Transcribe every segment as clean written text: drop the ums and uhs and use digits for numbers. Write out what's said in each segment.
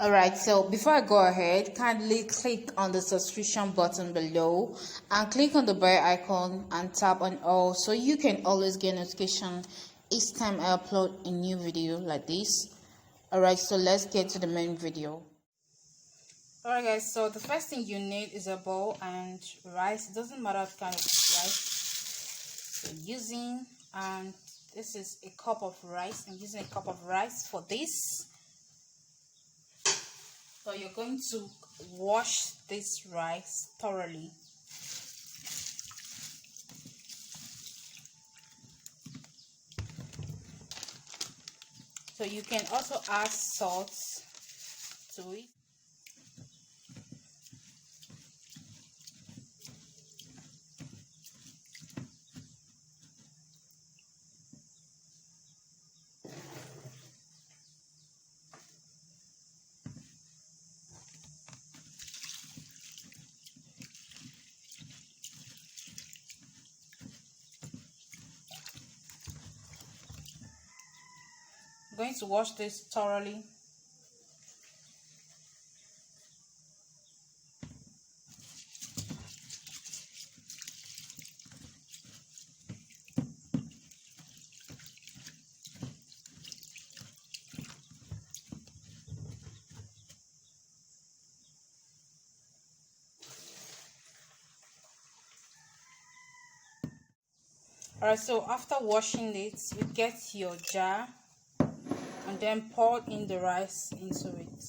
Alright, so before I go ahead, kindly click on the subscription button below and click on the bell icon and tap on all so you can always get notification each time I upload a new video like this. Alright, so let's get to the main video. Alright guys, so the first thing you need is a bowl and rice. It doesn't matter what kind of rice you're using, and this is a cup of rice. I'm using a cup of rice for this. So you're going to wash this rice thoroughly. So you can also add salt to it. I'm going to wash this thoroughly. Alright, so after washing it, you get your jar and then pour in the rice into it.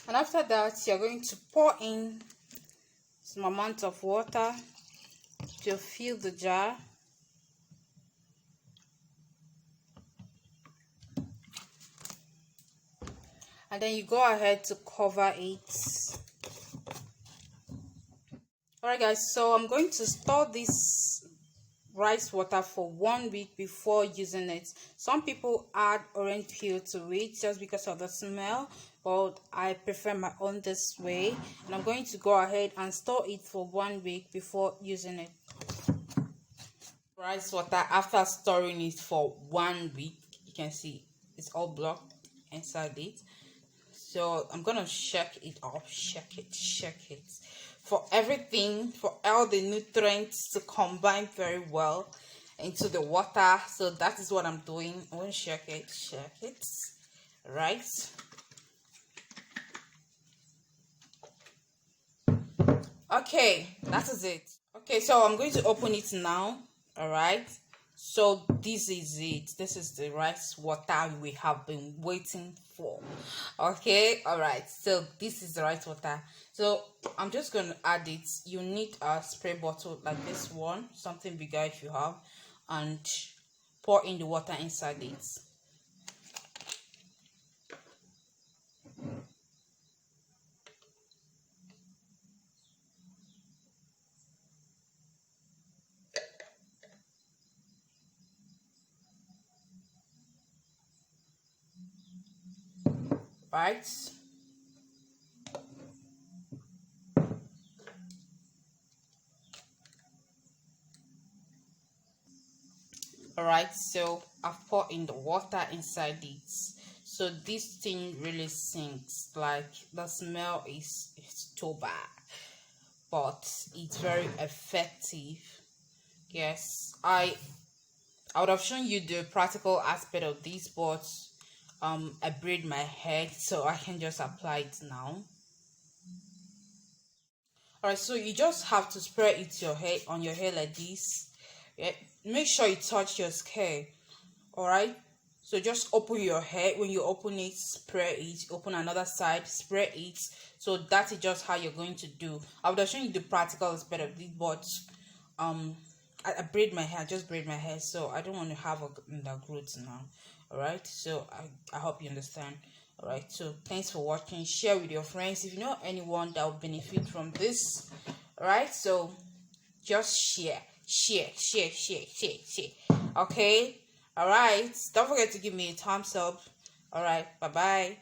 And after that, you're going to pour in some amount of water to fill the jar. And then you go ahead to cover it. Alright guys, so I'm going to store this rice water for 1 week before using it. Some people add orange peel to it just because of the smell, but I prefer my own this way, and I'm going to go ahead and store it for 1 week before using it. Rice water, after storing it for 1 week, you can see it's all blocked inside it. So I'm gonna shake it up, shake it for everything, for all the nutrients to combine very well into the water. So that is what I'm doing. I'm gonna shake it, right? Okay, that is it. Okay, so I'm going to open it now. All right, so this is it. This is the rice water we have been waiting for. Okay, all right, so this is the rice water. So I'm just going to add it. You need a spray bottle like this one, something bigger if you have, and pour in the water inside it. Right, all right, so I've poured in the water inside it. So this thing really sinks, like the smell is too bad, but it's very effective. Yes, I would have shown you the practical aspect of this, but I braid my head so I can just apply it now. Alright, so you just have to spray it on your hair like this. Yeah, make sure you touch your hair. Alright, so just open your hair. When you open it, spray it. Open another side, spray it. So that is just how you're going to do. I would have shown you the practical aspect of this, but I braid my hair, just braid my hair, so I don't want to have a undergrowth now. All right, so I hope you understand. All right, so thanks for watching. Share with your friends if you know anyone that will benefit from this. All right, so just share. Okay. All right, don't forget to give me a thumbs up. All right, bye bye.